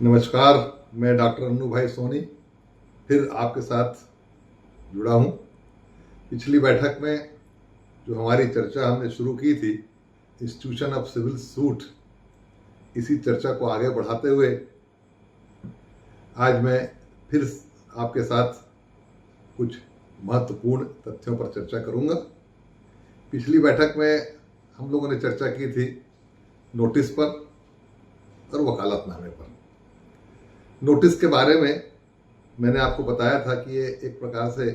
नमस्कार। मैं डॉक्टर अन्नू भाई सोनी फिर आपके साथ जुड़ा हूँ। पिछली बैठक में जो हमारी चर्चा हमने शुरू की थी इंस्टीट्यूशन ऑफ सिविल सूट, इसी चर्चा को आगे बढ़ाते हुए आज मैं फिर आपके साथ कुछ महत्वपूर्ण तथ्यों पर चर्चा करूँगा। पिछली बैठक में हम लोगों ने चर्चा की थी नोटिस पर और वकालतनामे पर। नोटिस के बारे में मैंने आपको बताया था कि ये एक प्रकार से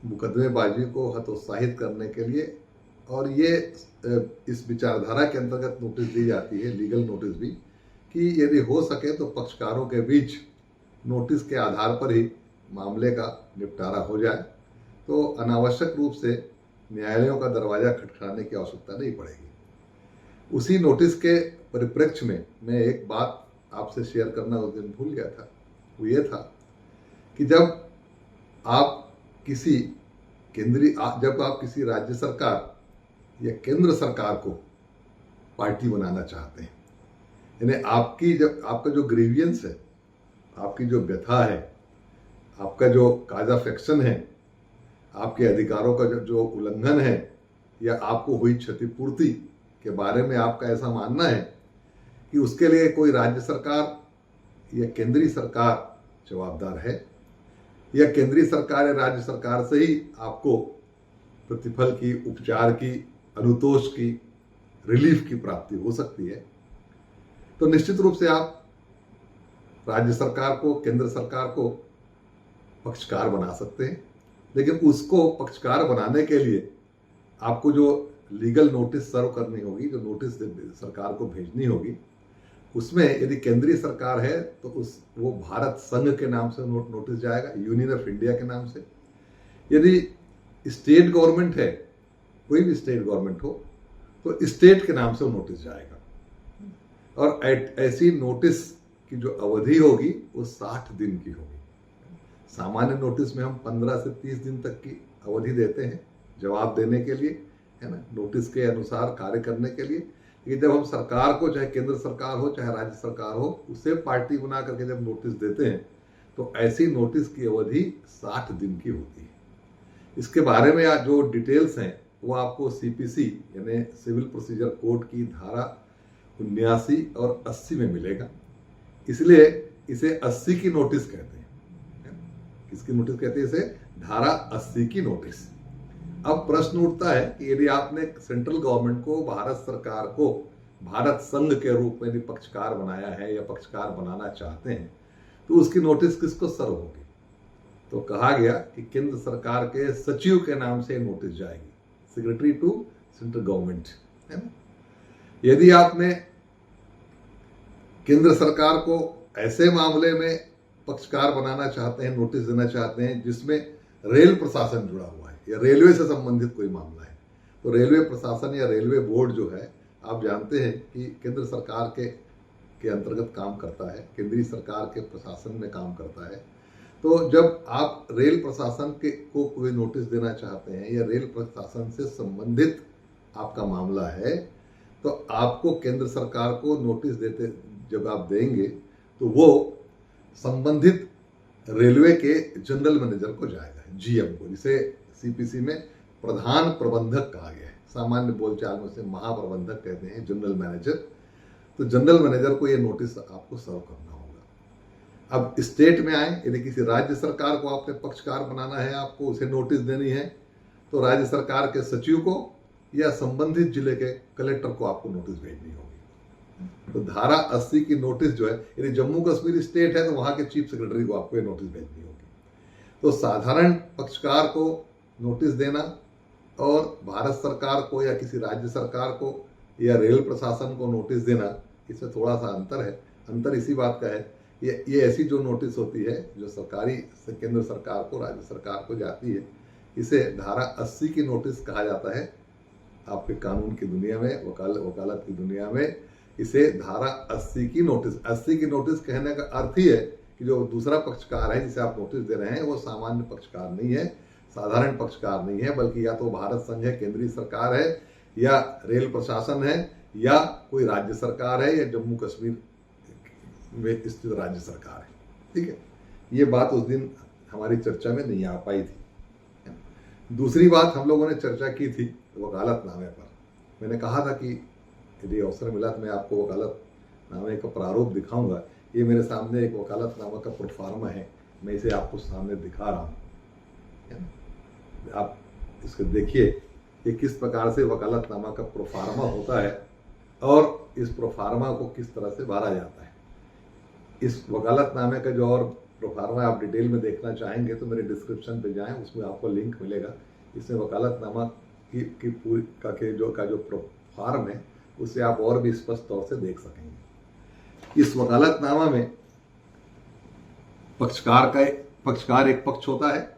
मुकदमेबाजी को हतोत्साहित करने के लिए और ये इस विचारधारा के अंतर्गत नोटिस दी जाती है, लीगल नोटिस भी, कि यदि हो सके तो पक्षकारों के बीच नोटिस के आधार पर ही मामले का निपटारा हो जाए, तो अनावश्यक रूप से न्यायालयों का दरवाजा खटखटाने की आवश्यकता नहीं पड़ेगी। उसी नोटिस के परिप्रेक्ष्य में मैं एक बात आपसे शेयर करना उस दिन भूल गया था। वो ये था कि जब आप किसी राज्य सरकार या केंद्र सरकार को पार्टी बनाना चाहते हैं, यानी आपका जो ग्रीवियंस है, आपकी जो व्यथा है, आपका जो काज ऑफ एक्शन है, आपके अधिकारों का जो उल्लंघन है या आपको हुई क्षतिपूर्ति के बारे में आपका ऐसा मानना है कि उसके लिए कोई राज्य सरकार या केंद्रीय सरकार जवाबदार है, या केंद्रीय सरकार या राज्य सरकार से ही आपको प्रतिफल की, उपचार की, अनुतोष की, रिलीफ की प्राप्ति हो सकती है, तो निश्चित रूप से आप राज्य सरकार को, केंद्र सरकार को पक्षकार बना सकते हैं। लेकिन उसको पक्षकार बनाने के लिए आपको जो लीगल नोटिस सर्व करनी होगी, जो नोटिस सरकार को भेजनी होगी, उसमें यदि केंद्रीय सरकार है तो वो भारत संघ के नाम से नोटिस जाएगा, यूनियन ऑफ इंडिया के नाम से। यदि स्टेट गवर्नमेंट है, कोई भी स्टेट गवर्नमेंट हो, तो स्टेट के नाम से वो नोटिस जाएगा। और ऐसी नोटिस की जो अवधि होगी वो 60 दिन की होगी। सामान्य नोटिस में हम 15 से 30 दिन तक की अवधि देते हैं जवाब देने के लिए, है ना, नोटिस के अनुसार कार्य करने के लिए। लेकिन जब हम सरकार को, चाहे केंद्र सरकार हो चाहे राज्य सरकार हो, उसे पार्टी बना करके जब नोटिस देते हैं तो ऐसी नोटिस की अवधि 60 दिन की होती है। इसके बारे में जो डिटेल्स हैं वो आपको सीपीसी यानी सिविल प्रोसीजर कोड की धारा 79 और 80 में मिलेगा। इसलिए इसे 80 की नोटिस कहते हैं। किसकी नोटिस कहते हैं? इसे धारा 80 की नोटिस। अब प्रश्न उठता है कि यदि आपने सेंट्रल गवर्नमेंट को, भारत सरकार को भारत संघ के रूप में पक्षकार बनाया है या पक्षकार बनाना चाहते हैं, तो उसकी नोटिस किसको सर्व होगी? तो कहा गया कि केंद्र सरकार के सचिव के नाम से नोटिस जाएगी, सेक्रेटरी टू सेंट्रल गवर्नमेंट, है ना। यदि आपने केंद्र सरकार को ऐसे मामले में पक्षकार बनाना चाहते हैं, नोटिस देना चाहते हैं जिसमें रेल प्रशासन जुड़ा हुआ है या रेलवे से संबंधित कोई मामला है, तो रेलवे प्रशासन या रेलवे बोर्ड जो है, आप जानते हैं कि केंद्र सरकार के अंतर्गत काम करता है, केंद्रीय सरकार के प्रशासन में काम करता है। तो जब आप रेल प्रशासन को कोई नोटिस देना चाहते हैं या रेल प्रशासन से संबंधित आपका मामला है, तो आपको केंद्र सरकार को नोटिस देते जब आप देंगे तो वो संबंधित रेलवे के जनरल मैनेजर को जाएगा, जीएम को, जिसे सीपीसी में प्रधान प्रबंधक कहा गया है। सामान्य बोलचाल में उसे महाप्रबंधक कहते हैं, जनरल मैनेजर। तो जनरल मैनेजर को ये नोटिस आपको सर्व करना होगा। अब स्टेट में आए, यदि किसी राज्य सरकार को आपने पक्षकार बनाना है, आपको उसे नोटिस देनी है, तो राज्य सरकार के सचिव को या संबंधित जिले के कलेक्टर को आपको नोटिस भेजनी होगी। तो धारा 80 की नोटिस जो है, यदि जम्मू कश्मीर स्टेट है तो वहां के चीफ सेक्रेटरी को आपको ये नोटिस भेजनी होगी। तो साधारण पक्षकार को नोटिस देना और भारत सरकार को या किसी राज्य सरकार को या रेल प्रशासन को नोटिस देना, इसमें थोड़ा सा अंतर है। अंतर इसी बात का है, ये ऐसी जो नोटिस होती है जो सरकारी से केंद्र सरकार को, राज्य सरकार को जाती है, इसे धारा 80 की नोटिस कहा जाता है। आपके कानून की दुनिया में, वकालत की दुनिया में इसे धारा 80 की नोटिस। 80 की नोटिस कहने का अर्थ ही है कि जो दूसरा पक्षकार है जिसे आप नोटिस दे रहे हैं वो सामान्य पक्षकार नहीं है, साधारण पक्षकार नहीं है, बल्कि या तो भारत संघ है, केंद्रीय सरकार है, या रेल प्रशासन है, या कोई राज्य सरकार है, या जम्मू कश्मीर में स्थित राज्य सरकार है। ठीक है, ये बात उस दिन हमारी चर्चा में नहीं आ पाई थी। दूसरी बात हम लोगों ने चर्चा की थी वकालतनामे पर। मैंने कहा था कि यदि अवसर मिला तो मैं आपको वकालतनामे का प्रारूप दिखाऊंगा। ये मेरे सामने एक वकालतनामा का प्रोफार्मा है, मैं इसे आपको सामने दिखा रहा हूँ। आप इसको देखिए कि किस प्रकार से वकालतनामा का प्रोफार्मा होता है और इस प्रोफार्मा को किस तरह से भरा जाता है। इस वकालतनामे का जो और प्रोफार्मा आप डिटेल में देखना चाहेंगे तो मेरे डिस्क्रिप्शन पे जाएं, उसमें आपको लिंक मिलेगा। इसमें वकालतनामा की पूरी का जो प्रोफार्म है उसे आप और भी स्पष्ट तौर से देख सकेंगे। इस वकालतनामा में पक्षकार एक पक्ष होता है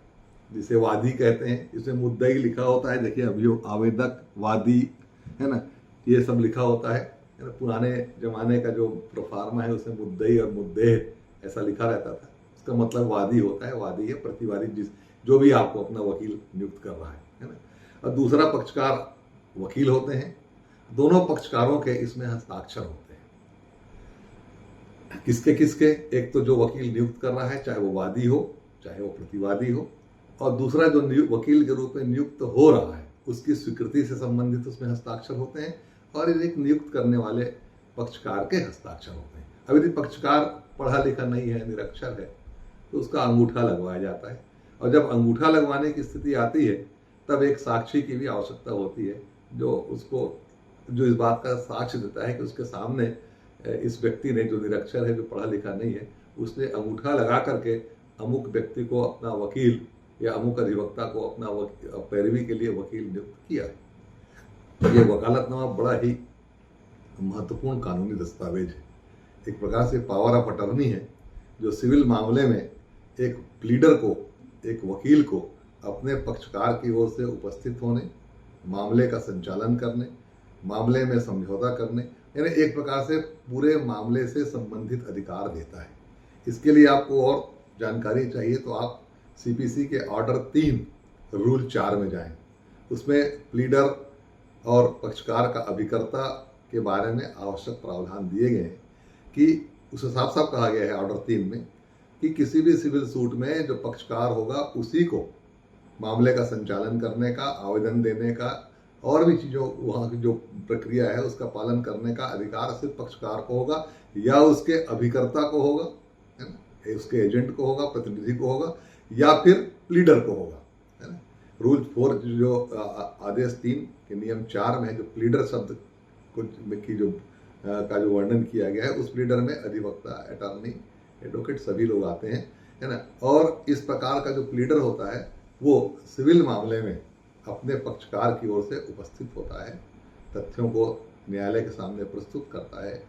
जिसे वादी कहते हैं। इसमें मुद्दई लिखा होता है, देखिए अभियोग, आवेदक, वादी, है ना, ये सब लिखा होता है। पुराने जमाने का जो प्रोफार्मा है उसमें मुद्दई और मुद्देह ऐसा लिखा रहता था। उसका मतलब वादी होता है, वादी है प्रतिवादी, जो भी आपको अपना वकील नियुक्त कर रहा है ना। और दूसरा पक्षकार वकील होते हैं। दोनों पक्षकारों के इसमें हस्ताक्षर होते हैं। किसके किसके? एक तो जो वकील नियुक्त कर रहा है, चाहे वो वादी हो चाहे वो प्रतिवादी हो, और दूसरा जो वकील के रूप में नियुक्त हो रहा है उसकी स्वीकृति से संबंधित उसमें हस्ताक्षर होते हैं, और एक नियुक्त करने वाले पक्षकार के हस्ताक्षर होते हैं। अब यदि पक्षकार पढ़ा लिखा नहीं है, निरक्षर है, तो उसका अंगूठा लगवाया जाता है। और जब अंगूठा लगवाने की स्थिति आती है तब एक साक्षी की भी आवश्यकता होती है, जो इस बात का साक्ष्य देता है कि उसके सामने इस व्यक्ति ने, जो निरक्षर है, जो पढ़ा लिखा नहीं है, उसने अंगूठा लगा करके अमुक व्यक्ति को अपना वकील या अमुक अधिवक्ता को अपना पैरवी के लिए वकील नियुक्त किया। ये वकालतनामा बड़ा ही महत्वपूर्ण कानूनी दस्तावेज है। एक प्रकार से पावर ऑफ अटर्नी है, जो सिविल मामले में एक प्लीडर को, एक वकील को अपने पक्षकार की ओर से उपस्थित होने, मामले का संचालन करने, मामले में समझौता करने, यानी एक प्रकार से पूरे मामले से संबंधित अधिकार देता है। इसके लिए आपको और जानकारी चाहिए तो आप सीपीसी के ऑर्डर 3 रूल 4 में जाएं। उसमें प्लीडर और पक्षकार का अभिकर्ता के बारे में आवश्यक प्रावधान दिए गए हैं कि उसे साफ साफ कहा गया है ऑर्डर 3 में कि किसी भी सिविल सूट में जो पक्षकार होगा उसी को मामले का संचालन करने का, आवेदन देने का और भी चीज़ों, वहाँ की जो प्रक्रिया है उसका पालन करने का अधिकार सिर्फ पक्षकार को होगा, या उसके अभिकर्ता को होगा, है ना, उसके एजेंट को होगा, प्रतिनिधि को होगा, या फिर प्लीडर को होगा, है ना। रूल 4 जो आदेश 3 के नियम 4 में जो प्लीडर शब्द की का जो वर्णन किया गया है, उस प्लीडर में अधिवक्ता, अटॉर्नी, एडवोकेट सभी लोग आते हैं, है ना। और इस प्रकार का जो प्लीडर होता है वो सिविल मामले में अपने पक्षकार की ओर से उपस्थित होता है, तथ्यों को न्यायालय के सामने प्रस्तुत करता है,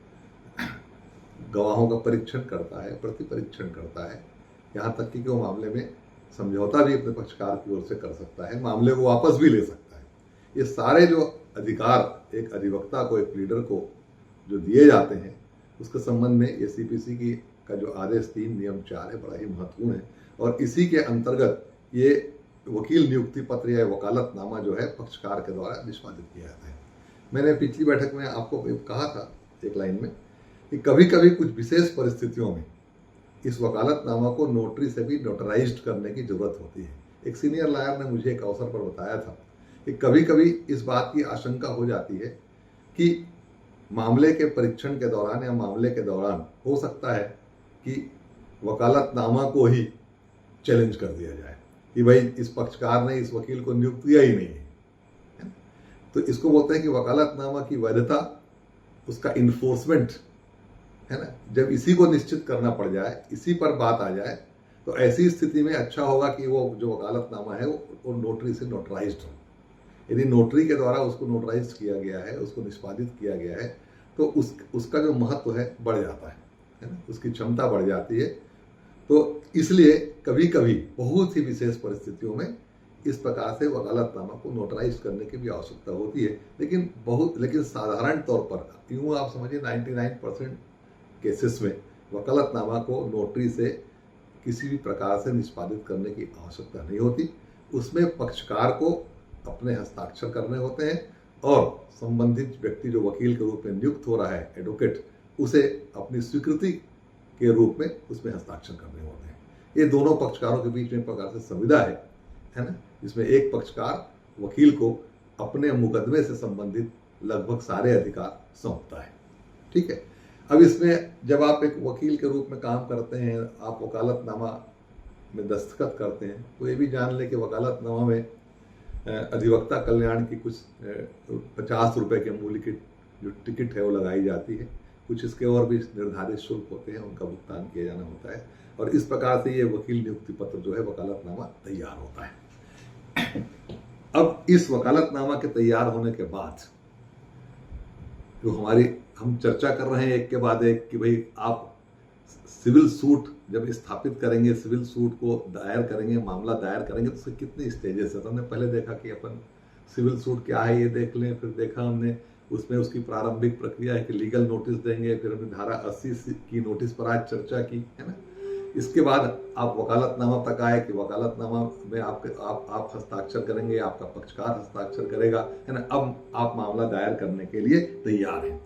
गवाहों का परीक्षण करता है, प्रति परीक्षण करता है, यहाँ तक कि वो मामले में समझौता भी अपने पक्षकार की ओर से कर सकता है, मामले को वापस भी ले सकता है। ये सारे जो अधिकार एक अधिवक्ता को, एक प्लीडर को जो दिए जाते हैं, उसके संबंध में ये सीपीसी का जो आदेश 3 नियम 4 है बड़ा ही महत्वपूर्ण है। और इसी के अंतर्गत ये वकील नियुक्ति पत्र या वकालतनामा जो है पक्षकार के द्वारा निष्पादित किया जाता है। मैंने पिछली बैठक में आपको कहा था एक लाइन में कि कभी कभी कुछ विशेष परिस्थितियों में इस वकालतनामा को नोटरी से भी नोटराइज्ड करने की जरूरत होती है। एक सीनियर लॉयर ने मुझे एक अवसर पर बताया था कि कभी कभी इस बात की आशंका हो जाती है कि मामले के परीक्षण के दौरान या मामले के दौरान हो सकता है कि वकालतनामा को ही चैलेंज कर दिया जाए कि भाई इस पक्षकार ने इस वकील को नियुक्त किया ही नहीं है। तो इसको बोलते हैं कि वकालतनामा की वैधता, उसका इन्फोर्समेंट, है ना, जब इसी को निश्चित करना पड़ जाए, इसी पर बात आ जाए, तो ऐसी स्थिति में अच्छा होगा कि वो जो वकालतनामा है वो नोटरी से नोटराइज्ड हो। यदि नोटरी के द्वारा उसको नोटराइज किया गया है, उसको निष्पादित किया गया है, तो उसका जो महत्व है बढ़ जाता है ना, उसकी क्षमता बढ़ जाती है। तो इसलिए कभी कभी बहुत ही विशेष परिस्थितियों में इस प्रकार से वकालतनामा को नोटराइज करने की भी आवश्यकता होती है, लेकिन साधारण तौर पर यूँ आप समझिए 99% केसेस में वकालतनामा को नोटरी से किसी भी प्रकार से निष्पादित करने की आवश्यकता नहीं होती। उसमें पक्षकार को अपने हस्ताक्षर करने होते हैं और संबंधित व्यक्ति जो वकील के रूप में नियुक्त हो रहा है, एडवोकेट, उसे अपनी स्वीकृति के रूप में उसमें हस्ताक्षर करने होते हैं। ये दोनों पक्षकारों के बीच में एक प्रकार से संविदा है ना, जिसमें एक पक्षकार वकील को अपने मुकदमे से संबंधित लगभग सारे अधिकार सौंपता है। ठीक है। अब इसमें जब आप एक वकील के रूप में काम करते हैं, आप वकालतनामा में दस्तखत करते हैं, तो ये भी जान लें कि वकालतनामा में अधिवक्ता कल्याण की कुछ 50 रुपए के मूल्य की जो टिकट है वो लगाई जाती है। कुछ इसके और भी निर्धारित शुल्क होते हैं, उनका भुगतान किया जाना होता है, और इस प्रकार से ये वकील नियुक्ति पत्र जो है वकालतनामा तैयार होता है। अब इस वकालतनामा के तैयार होने के बाद जो हम चर्चा कर रहे हैं एक के बाद एक कि भाई आप सिविल सूट जब स्थापित करेंगे, सिविल सूट को दायर करेंगे, मामला दायर करेंगे, तो उसके कितने स्टेजेस है। तो हमने पहले देखा कि अपन सिविल सूट क्या है ये देख लें, फिर देखा हमने उसमें उसकी प्रारंभिक प्रक्रिया है कि लीगल नोटिस देंगे, फिर हमने धारा 80 की नोटिस पर आज चर्चा की है ना। इसके बाद आप वकालतनामा तक आए कि वकालतनामा में आप हस्ताक्षर करेंगे, आपका पक्षकार हस्ताक्षर करेगा, है ना। अब आप मामला दायर करने के लिए तैयार हैं।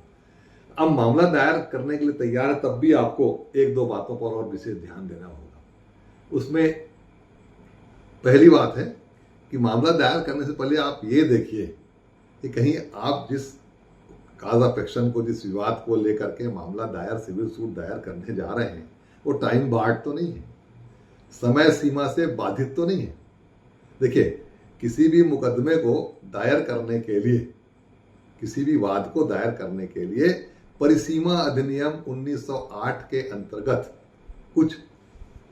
अब मामला दायर करने के लिए तैयार है, तब भी आपको एक दो बातों पर और विशेष ध्यान देना होगा। उसमें पहली बात है कि मामला दायर करने से पहले आप ये देखिए कि कहीं आप जिस काज ऑफ एक्शन को, जिस विवाद को लेकर के मामला दायर, सिविल सूट दायर करने जा रहे हैं, वो टाइम बार्ड तो नहीं है, समय सीमा से बाधित तो नहीं है। देखिए, किसी भी मुकदमे को दायर करने के लिए, किसी भी वाद को दायर करने के लिए परिसीमा अधिनियम 1908 के अंतर्गत कुछ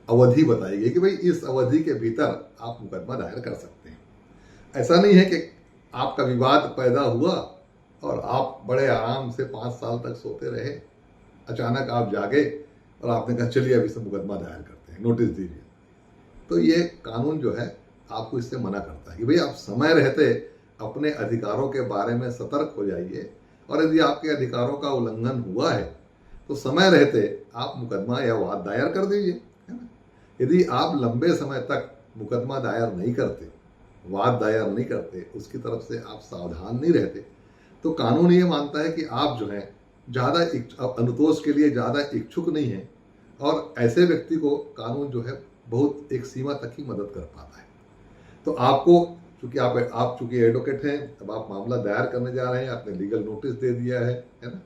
अवधि बताई गई कि भाई इस अवधि के भीतर आप मुकदमा दायर कर सकते हैं। ऐसा नहीं है कि आपका विवाद पैदा हुआ और आप बड़े आराम से 5 साल तक सोते रहे, अचानक आप जागे और आपने कहा चलिए अभी से मुकदमा दायर करते हैं, नोटिस दीजिए। तो ये कानून जो है आपको इससे मना करता है कि भाई आप समय रहते अपने अधिकारों के बारे में सतर्क हो जाइए, और यदि आपके अधिकारों का उल्लंघन हुआ है तो समय रहते आप मुकदमा या वाद दायर कर दीजिए, है ना। यदि आप लंबे समय तक मुकदमा दायर नहीं करते, वाद दायर नहीं करते, उसकी तरफ से आप सावधान नहीं रहते, तो कानून ये मानता है कि आप जो है ज़्यादा अनुतोष के लिए ज़्यादा इच्छुक नहीं है, और ऐसे व्यक्ति को कानून जो है बहुत एक सीमा तक ही मदद कर पाता है। तो आपको चूंकि एडवोकेट हैं, अब आप मामला दायर करने जा रहे हैं, आपने लीगल नोटिस दे दिया है ना,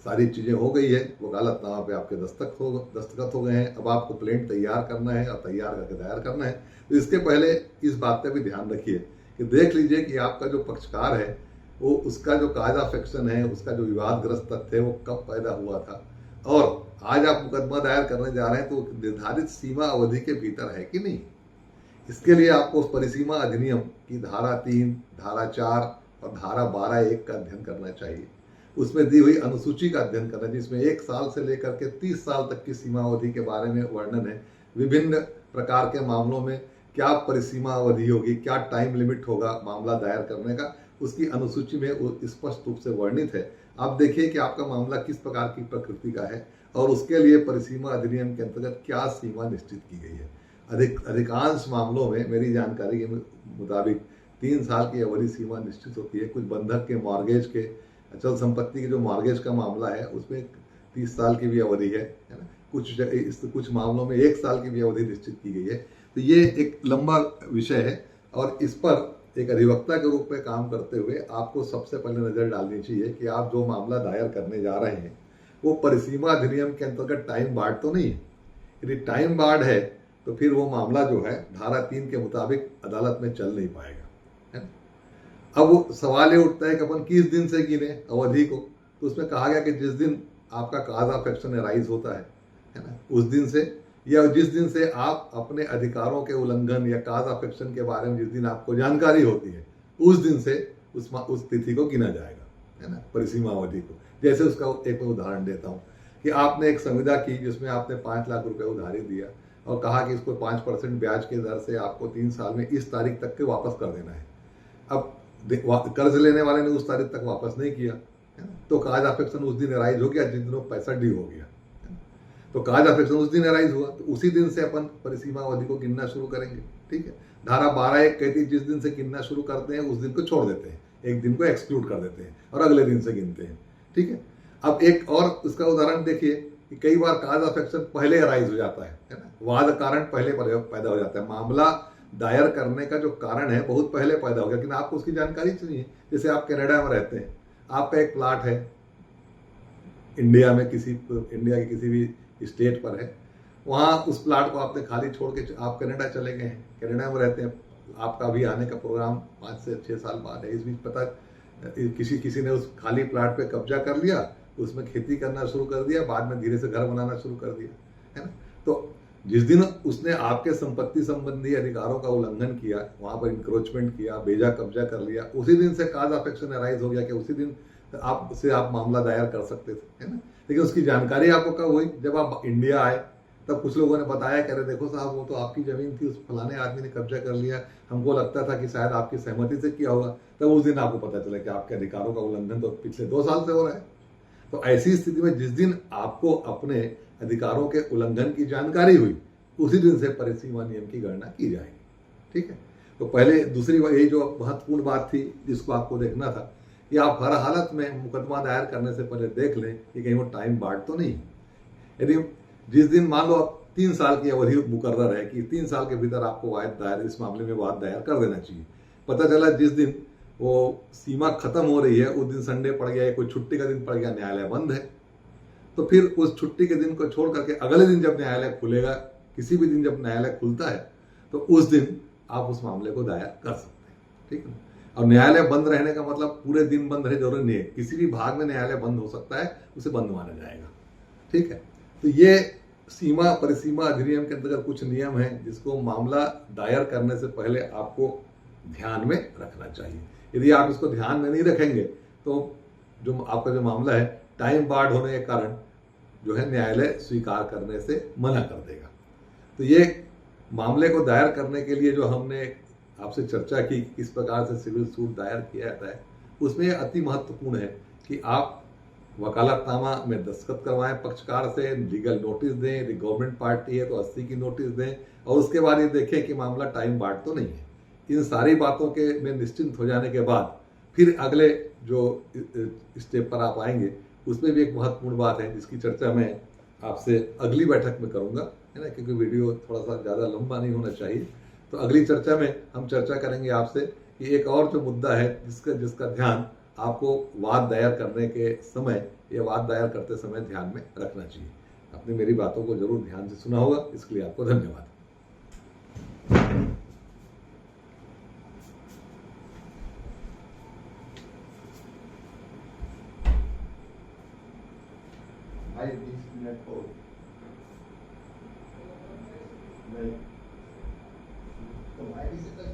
सारी चीज़ें हो गई है, वकालतनामा पे आपके दस्तखत हो गए हैं। अब आपको प्लेंट तैयार करना है और तैयार करके दायर करना है। तो इसके पहले इस बात का भी ध्यान रखिए कि देख लीजिए कि आपका जो पक्षकार है वो, उसका जो काज ऑफ एक्शन है, उसका जो विवादग्रस्त तथ्य है वो कब पैदा हुआ था, और आज आप मुकदमा दायर करने जा रहे हैं तो निर्धारित सीमा अवधि के भीतर है कि नहीं। इसके लिए आपको उस परिसीमा अधिनियम की धारा 3, धारा 4 और धारा 12(1) का अध्ययन करना चाहिए। उसमें दी हुई अनुसूची का अध्ययन करना, जिसमें 1 साल से लेकर के 30 साल तक की सीमा अवधि के बारे में वर्णन है। विभिन्न प्रकार के मामलों में क्या परिसीमा अवधि होगी, क्या टाइम लिमिट होगा मामला दायर करने का, उसकी अनुसूची में स्पष्ट रूप से वर्णित है। आप देखिए कि आपका मामला किस प्रकार की प्रकृति का है, और उसके लिए परिसीमा अधिनियम के अंतर्गत क्या सीमा निश्चित की गई है। अधिकांश मामलों में मेरी जानकारी के मुताबिक 3 साल की अवधि सीमा निश्चित होती है। कुछ बंधक के, मॉर्गेज के, अचल संपत्ति के जो मॉर्गेज का मामला है उसमें 30 साल की भी अवधि है ना। कुछ मामलों में 1 साल की भी अवधि निश्चित की गई है। तो ये एक लंबा विषय है, और इस पर एक अधिवक्ता के रूप में काम करते हुए आपको सबसे पहले नज़र डालनी चाहिए कि आप जो मामला दायर करने जा रहे हैं वो परिसीमा अधिनियम के अंतर्गत टाइम बार्ड तो नहीं है। यदि टाइम बार्ड है तो फिर वो मामला जो है धारा 3 के मुताबिक अदालत में चल नहीं पाएगा, है ना। अब वो सवाल ये उठता है कि अपन किस दिन से गिने अवधि को। तो उसमें कहा गया कि जिस दिन आपका काज ऑफ एक्शन अराइज होता है ना, उस दिन से, या जिस दिन से आप अपने अधिकारों के उल्लंघन या काज ऑफ एक्शन के बारे में जिस दिन आपको जानकारी होती है, उस दिन से उस तिथि को गिना जाएगा, है ना, परिसीमा अवधि को। जैसे उसका एक उदाहरण देता हूँ कि आपने एक संविदा की जिसमें आपने 5 लाख रुपए उधारी दिया और कहा कि इसको 5% ब्याज के दर से आपको 3 साल में इस तारीख तक के वापस कर देना है। अब कर्ज लेने वाले ने उस तारीख तक वापस नहीं किया, है ना, तो काज ऑफ एक्शन उस दिन अराइज हो गया जिस दिन पैसा ड्यू हो गया, है ना। तो काज ऑफ एक्शन उस दिन अराइज हुआ, तो उसी दिन से अपन परिसीमा अवधि को गिनना शुरू करेंगे। ठीक है। धारा 12(1) कहती है जिस दिन से गिनना शुरू करते हैं उस दिन को छोड़ देते हैं, एक दिन को एक्सक्लूड कर देते हैं और अगले दिन से गिनते हैं। ठीक है। अब एक और उसका उदाहरण देखिए कि कई बार काज ऑफ एक्शन पहले अराइज हो जाता है ना, वाद कारण पहले पैदा हो जाता है। मामला दायर करने का जो कारण है बहुत पहले पैदा हो गया, लेकिन आपको उसकी जानकारी चाहिए। जैसे आप कनाडा में रहते हैं, आपका एक प्लाट है इंडिया के किसी भी स्टेट पर है, वहाँ उस प्लाट को आपने खाली छोड़ के आप कनाडा चले गए हैं, कनाडा में रहते हैं, आपका भी आने का प्रोग्राम 5 से 6 साल बाद है। इस बीच पता किसी ने उस खाली प्लाट पे कब्जा कर लिया, उसमें खेती करना शुरू कर दिया, बाद में धीरे से घर बनाना शुरू कर दिया, है ना। तो जिस दिन उसने आपके संपत्ति संबंधी अधिकारों का उल्लंघन किया, वहां पर इंक्रोचमेंट किया, बेजा कब्जा कर लिया, उसी दिन से काज ऑफ एक्शन अराइज हो गया कि उसी दिन आप मामला दायर कर सकते थे, है ना। लेकिन उसकी जानकारी आपको कब हुई? जब आप इंडिया आए, तब कुछ लोगों ने बताया, कह रहे देखो साहब वो तो आपकी जमीन थी, उस फलाने आदमी ने कब्जा कर लिया, हमको लगता था कि शायद आपकी सहमति से किया होगा। तब उस दिन आपको पता चला कि आपके अधिकारों का उल्लंघन तो पिछले 2 साल से हो रहा है। तो ऐसी स्थिति में जिस दिन आपको अपने अधिकारों के उल्लंघन की जानकारी हुई, उसी दिन से परिसीमा नियम की गणना की जाएगी, ठीक है। तो पहले दूसरी यही जो महत्वपूर्ण बात थी जिसको आपको देखना था कि आप हर हालत में मुकदमा दायर करने से पहले देख लें कि कहीं वो टाइम बार्ड तो नहीं। यदि जिस दिन मान लो आप 3 साल की अवधि मुकर्रर है कि 3 साल के भीतर आपको वाद दायर, इस मामले में वाद दायर कर देना चाहिए, पता चला जिस दिन वो सीमा खत्म हो रही है उस दिन संडे पड़ गया या कोई छुट्टी का दिन पड़ गया, न्यायालय बंद है, तो फिर उस छुट्टी के दिन को छोड़ करके अगले दिन जब न्यायालय खुलेगा, किसी भी दिन जब न्यायालय खुलता है, तो उस दिन आप उस मामले को दायर कर सकते हैं, ठीक है। और न्यायालय बंद रहने का मतलब पूरे दिन बंद रहे जरूरी नहीं है, किसी भी भाग में न्यायालय बंद हो सकता है, उसे बंद माना जाएगा, ठीक है। तो ये सीमा परिसीमा अधिनियम के अंतर्गत कुछ नियम हैं जिसको मामला दायर करने से पहले आपको ध्यान में रखना चाहिए। यदि आप इसको ध्यान में नहीं रखेंगे तो जो आपका जो मामला है टाइम बार्ड होने के कारण जो है न्यायालय स्वीकार करने से मना कर देगा। तो ये मामले को दायर करने के लिए जो हमने आपसे चर्चा की किस प्रकार से सिविल सूट दायर किया जाता है, उसमें अति महत्वपूर्ण है कि आप वकालतनामा में दस्तखत करवाएं पक्षकार से, लीगल नोटिस दें, यदि गवर्नमेंट पार्टी है तो 80 की नोटिस दें, और उसके बाद ये देखें कि मामला टाइम बार्ड तो नहीं है। इन सारी बातों के में निश्चिंत हो जाने के बाद फिर अगले जो स्टेप पर आप आएंगे, उसमें भी एक महत्वपूर्ण बात है जिसकी चर्चा मैं आपसे अगली बैठक में करूंगा, है ना, क्योंकि वीडियो थोड़ा सा ज़्यादा लंबा नहीं होना चाहिए। तो अगली चर्चा में हम चर्चा करेंगे आपसे कि एक और जो मुद्दा है जिसका ध्यान आपको वाद दायर करने के समय या वाद दायर करते समय ध्यान में रखना चाहिए। आपने मेरी बातों को जरूर ध्यान से सुना होगा, इसके लिए आपको धन्यवाद। भाई 20 मिनट हो नहीं तो भाई से